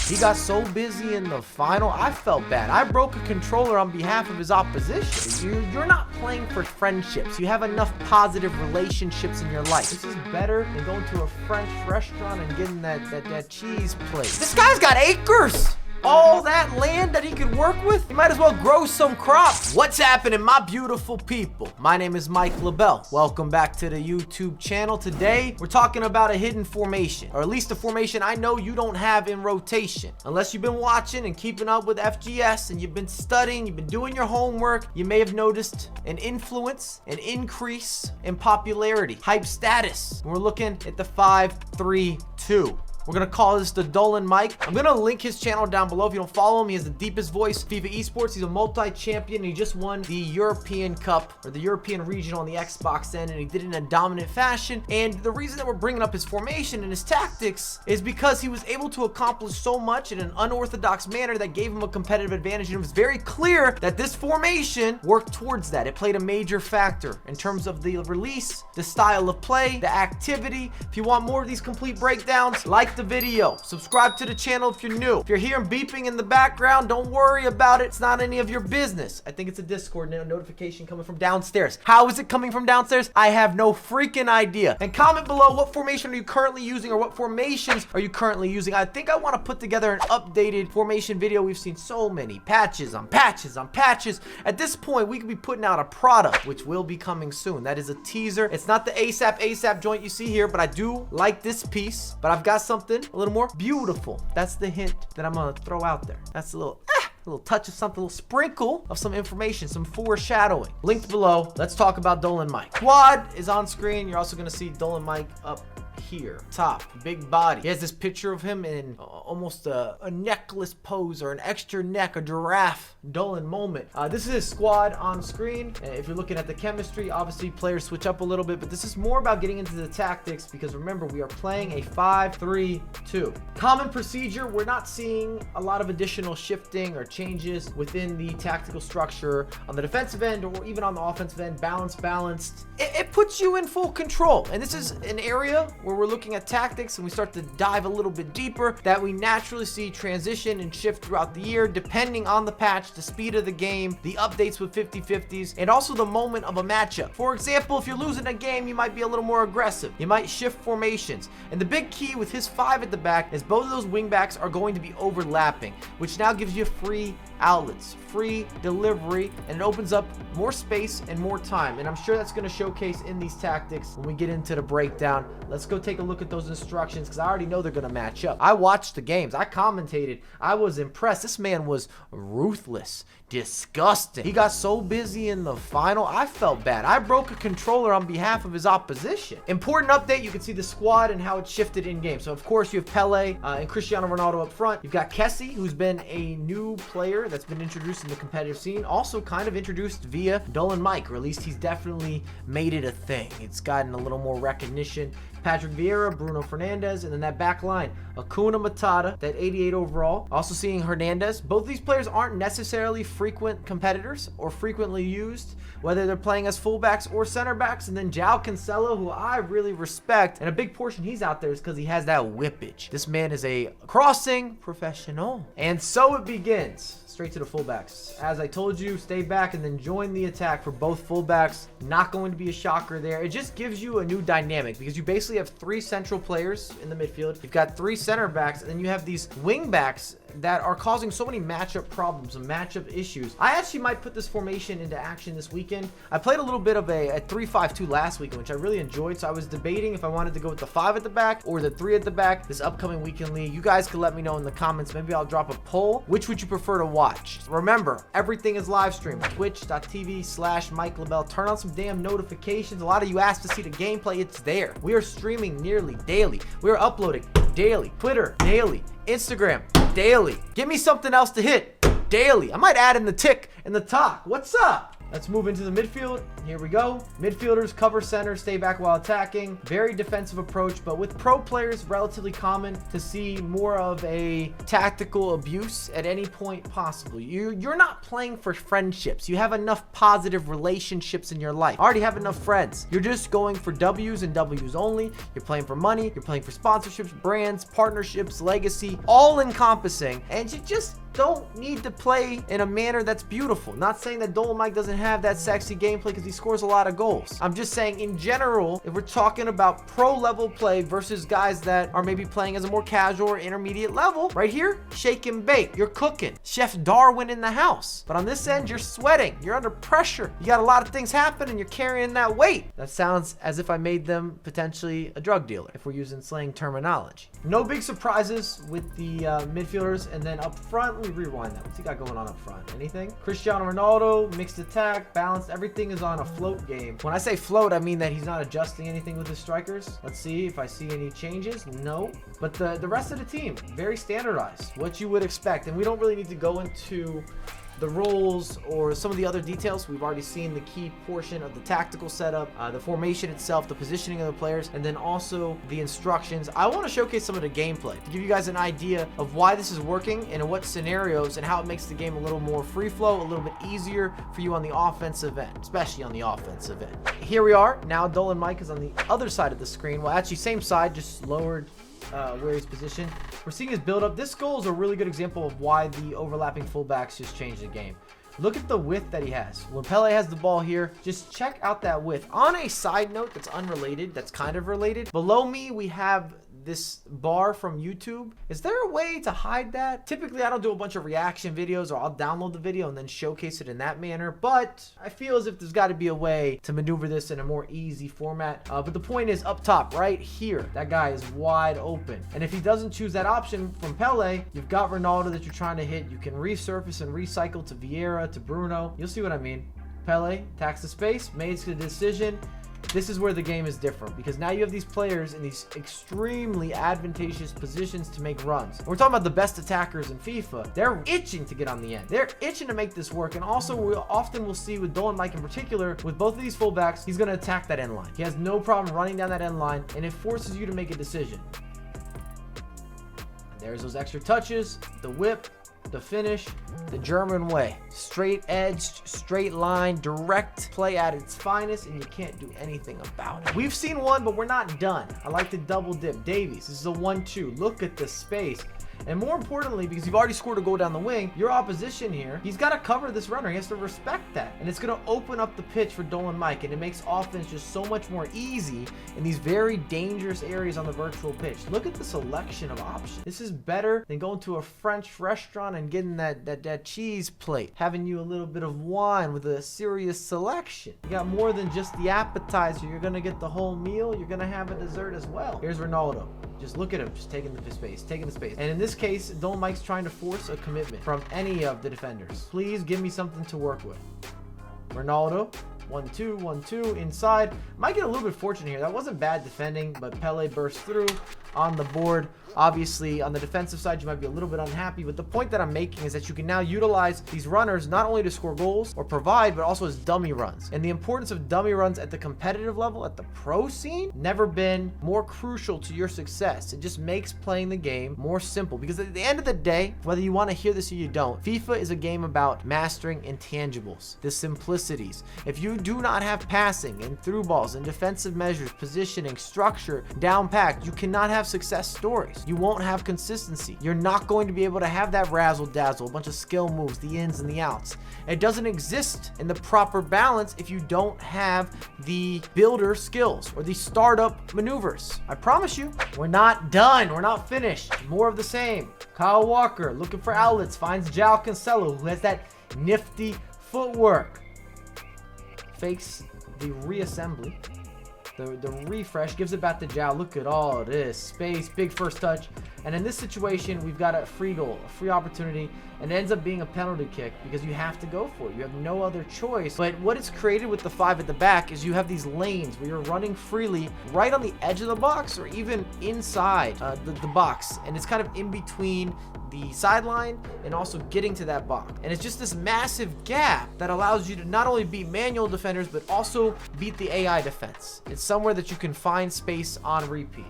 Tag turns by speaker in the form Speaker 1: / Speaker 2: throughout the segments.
Speaker 1: He got so busy in the final, I felt bad. I broke a controller on behalf of his opposition. You're not playing for friendships. You have enough positive relationships in your life. This is better than going to a French restaurant and getting that cheese plate. This guy's got acres. All that land that he could work with, he might as well grow some crops. What's happening, my beautiful people? My name is Mike LaBelle. Welcome back to the YouTube channel. Today, we're talking about a hidden formation, or at least a formation I know you don't have in rotation. Unless you've been watching and keeping up with FGS and you've been studying, you've been doing your homework, you may have noticed an influence, an increase in popularity, hype status. We're looking at the 5-3-2. We're gonna call this the Dolan Mike. I'm gonna link his channel down below. If you don't follow him, he has the deepest voice FIFA esports. He's a multi-champion. He just won the European Cup, or the European Regional on the Xbox end, and he did it in a dominant fashion. And the reason that we're bringing up his formation and his tactics is because he was able to accomplish so much in an unorthodox manner that gave him a competitive advantage. And it was very clear that this formation worked towards that. It played a major factor in terms of the release, the style of play, the activity. If you want more of these complete breakdowns, like the video, subscribe to the channel if you're new. If you're hearing beeping in the background, don't worry about it. It's not any of your business. I think it's a Discord notification coming from downstairs. How is it coming from downstairs? I have no freaking idea. And comment below, what formation are you currently using, or what formations are you currently using? I think I want to put together an updated formation video. We've seen so many patches on patches on patches. At this point, we could be putting out a product, which will be coming soon. That is a teaser. It's not the ASAP joint you see here, but I do like this piece. But I've got something a little more beautiful. That's the hint that I'm gonna throw out there. That's a little touch of something, a little sprinkle of some information, some foreshadowing. Linked below. Let's talk about Dolan Mike. Quad is on screen. You're also gonna see Dolan Mike up here, top, big body. He has this picture of him in almost a necklace pose, or an extra neck, a giraffe Dolan moment. This is his squad on screen. If you're looking at the chemistry, obviously players switch up a little bit, but this is more about getting into the tactics, because remember, we are playing a 5-3-2. Common procedure. We're not seeing a lot of additional shifting or changes within the tactical structure on the defensive end, or even on the offensive end. Balanced. It puts you in full control, and this is an area where we're looking at tactics and we start to dive a little bit deeper, that we naturally see transition and shift throughout the year, depending on the patch, the speed of the game, the updates with 50-50s, and also the moment of a matchup. For example, if you're losing a game, you might be a little more aggressive. You might shift formations. And the big key with his 5 at the back is both of those wing backs are going to be overlapping, which now gives you free outlets, free delivery, and it opens up more space and more time. And I'm sure that's going to showcase in these tactics when we get into the breakdown. Let's go take a look at those instructions, because I already know they're going to match up. I watched the games. I commentated. I was impressed. This man was ruthless, disgusting. He got so busy in the final, I felt bad. I broke a controller on behalf of his opposition. Important update, you can see the squad and how it shifted in game. So of course you have Pele and Cristiano Ronaldo up front. You've got Kessie, who's been a new player that's been introduced in the competitive scene, also kind of introduced via Dolan Mike, or at least he's definitely made it a thing. It's gotten a little more recognition. Patrick Vieira, Bruno Fernandes, and then that back line, Acuna Matata, that 88 overall. Also seeing Hernandez. Both these players aren't necessarily frequent competitors or frequently used, whether they're playing as fullbacks or center backs. And then João Cancelo, who I really respect, and a big portion he's out there is because he has that whippage. This man is a crossing professional. And so it begins. Straight to the fullbacks. As I told you, stay back and then join the attack for both fullbacks. Not going to be a shocker there. It just gives you a new dynamic, because you basically have 3 central players in the midfield. You've got 3 center backs, and then you have these wing backs that are causing so many matchup problems and matchup issues. I actually might put this formation into action this weekend. I played a little bit of a 3-5-2 last weekend, which I really enjoyed. So I was debating if I wanted to go with the 5 at the back or the 3 at the back this upcoming weekend league. You guys could let me know in the comments. Maybe I'll drop a poll. Which would you prefer to watch? Remember, everything is live streamed. Twitch.tv/Mike LaBelle. Turn on some damn notifications. A lot of you asked to see the gameplay. It's there. We are streaming nearly daily. We are uploading daily. Twitter daily. Instagram daily. Give me something else to hit daily. I might add in the tick and the talk. What's up? Let's move into the midfield. Here we go. Midfielders cover center, stay back while attacking. Very defensive approach, but with pro players, relatively common to see more of a tactical abuse at any point possible. You're not playing for friendships. You have enough positive relationships in your life. Already have enough friends. You're just going for W's and W's only. You're playing for money. You're playing for sponsorships, brands, partnerships, legacy, all encompassing. And you just don't need to play in a manner that's beautiful. Not saying that Dolan Mike doesn't have that sexy gameplay because he scores a lot of goals. I'm just saying in general, if we're talking about pro level play versus guys that are maybe playing as a more casual or intermediate level, right here, shake and bake. You're cooking. Chef Darwin in the house. But on this end, you're sweating. You're under pressure. You got a lot of things happening. You're carrying that weight. That sounds as if I made them potentially a drug dealer, if we're using slang terminology. No big surprises with the midfielders. And then up front, let me rewind that. What's he got going on up front? Anything? Cristiano Ronaldo, mixed attack, balanced. Everything is on a float game. When I say float, I mean that he's not adjusting anything with his strikers. Let's see if I see any changes. No. But the rest of the team, very standardized. What you would expect. And we don't really need to go into the roles or some of the other details. We've already seen the key portion of the tactical setup, the formation itself, the positioning of the players, and then also the instructions. I want to showcase some of the gameplay to give you guys an idea of why this is working and in what scenarios and how it makes the game a little more free flow, a little bit easier for you on the offensive end, especially on the offensive end. Here we are. Now Dolan Mike is on the other side of the screen. Well, actually same side, just lowered where he's positioned. We're seeing his build up. This goal is a really good example of why the overlapping fullbacks just changed the game. Look at the width that he has. When Pele has the ball here, just check out that width. On a side note that's unrelated, that's kind of related, below me we have this bar from YouTube. Is there a way to hide that? Typically, I don't do a bunch of reaction videos, or I'll download the video and then showcase it in that manner, but I feel as if there's got to be a way to maneuver this in a more easy format. But the point is, up top, right here, that guy is wide open. And if he doesn't choose that option from Pele, you've got Ronaldo that you're trying to hit. You can resurface and recycle to Vieira, to Bruno. You'll see what I mean. Pele attacks the space, makes the decision. This is where the game is different, because now you have these players in these extremely advantageous positions to make runs. We're talking about the best attackers in FIFA. They're itching to get on the end. They're itching to make this work. And also, we often will see with Dolan Mike in particular, with both of these fullbacks, he's going to attack that end line. He has no problem running down that end line, and it forces you to make a decision. And there's those extra touches, the whip, the finish, the German way. Straight edged, straight line, direct play at its finest, and you can't do anything about it. We've seen one, but we're not done. I like to double dip. Davies, this is a 1-2. Look at the space. And more importantly, because you've already scored a goal down the wing, your opposition here, he's got to cover this runner. He has to respect that. And it's going to open up the pitch for Dolan Mike, and it makes offense just so much more easy in these very dangerous areas on the virtual pitch. Look at the selection of options. This is better than going to a French restaurant and getting that cheese plate, having you a little bit of wine with a serious selection. You got more than just the appetizer. You're going to get the whole meal. You're going to have a dessert as well. Here's Ronaldo. Just look at him, just taking the space. And in this case, Dolan Mike's trying to force a commitment from any of the defenders. Please give me something to work with. Ronaldo, 1-2, 1-2 inside. Might get a little bit fortunate here. That wasn't bad defending, but Pele burst through on the board. Obviously, on the defensive side, you might be a little bit unhappy, but the point that I'm making is that you can now utilize these runners not only to score goals or provide, but also as dummy runs. And the importance of dummy runs at the competitive level, at the pro scene, never been more crucial to your success. It just makes playing the game more simple, because at the end of the day, whether you want to hear this or you don't, FIFA is a game about mastering intangibles, the simplicities. If you do not have passing and through balls and defensive measures, positioning, structure, down packed, you cannot have success stories. You won't have consistency. You're not going to be able to have that razzle dazzle, a bunch of skill moves, the ins and the outs. It doesn't exist in the proper balance if you don't have the builder skills or the startup maneuvers. I promise you, we're not done. We're not finished. More of the same. Kyle Walker looking for outlets, finds João Cancelo, who has that nifty footwork. Fakes the reassembly. The refresh, gives it back to João. Look at all this space, big first touch. And in this situation, we've got a free goal, a free opportunity, and it ends up being a penalty kick because you have to go for it. You have no other choice. But what it's created with the 5 at the back is you have these lanes where you're running freely right on the edge of the box or even inside the box. And it's kind of in between the sideline and also getting to that box. And it's just this massive gap that allows you to not only beat manual defenders, but also beat the AI defense. It's somewhere that you can find space on repeat.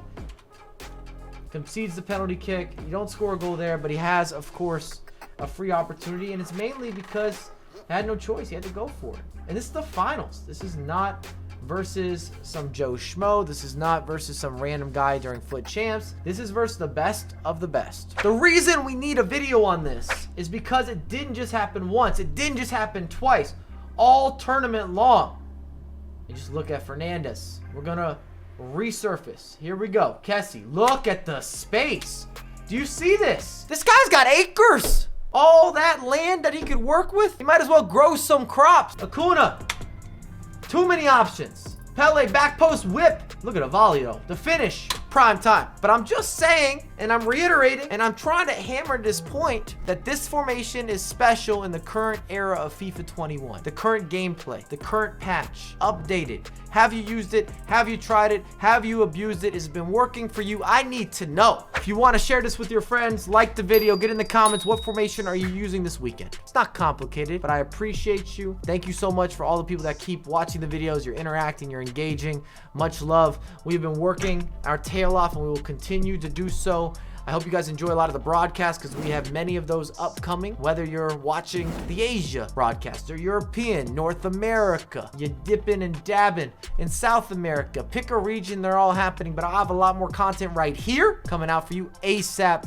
Speaker 1: Concedes the penalty kick. You don't score a goal there, but he has, of course, a free opportunity, and it's mainly because he had no choice. He had to go for it. And this is the finals. This is not versus some Joe Schmo. This is not versus some random guy during Foot Champs. This is versus the best of the best. The reason we need a video on this is because it didn't just happen once. It didn't just happen twice. All tournament long. You just look at Fernandez. We're going to resurface. Here we go. Kessie, look at the space. Do you see this? This guy's got acres. All that land that he could work with. He might as well grow some crops. Acuna. Too many options. Pele, back post whip. Look at a volley though. The finish, prime time. But I'm just saying, and I'm reiterating, and I'm trying to hammer this point that this formation is special in the current era of FIFA 21. The current gameplay, the current patch, updated. Have you used it? Have you tried it? Have you abused it? Has it been working for you? I need to know. If you want to share this with your friends, like the video, get in the comments. What formation are you using this weekend? It's not complicated, but I appreciate you. Thank you so much for all the people that keep watching the videos. You're interacting, you're engaging. Much love. We've been working our tail off, and we will continue to do so. I hope you guys enjoy a lot of the broadcasts because we have many of those upcoming, whether you're watching the Asia broadcast or European, North America, you dipping and dabbing in South America. Pick a region, they're all happening, but I'll have a lot more content right here coming out for you ASAP.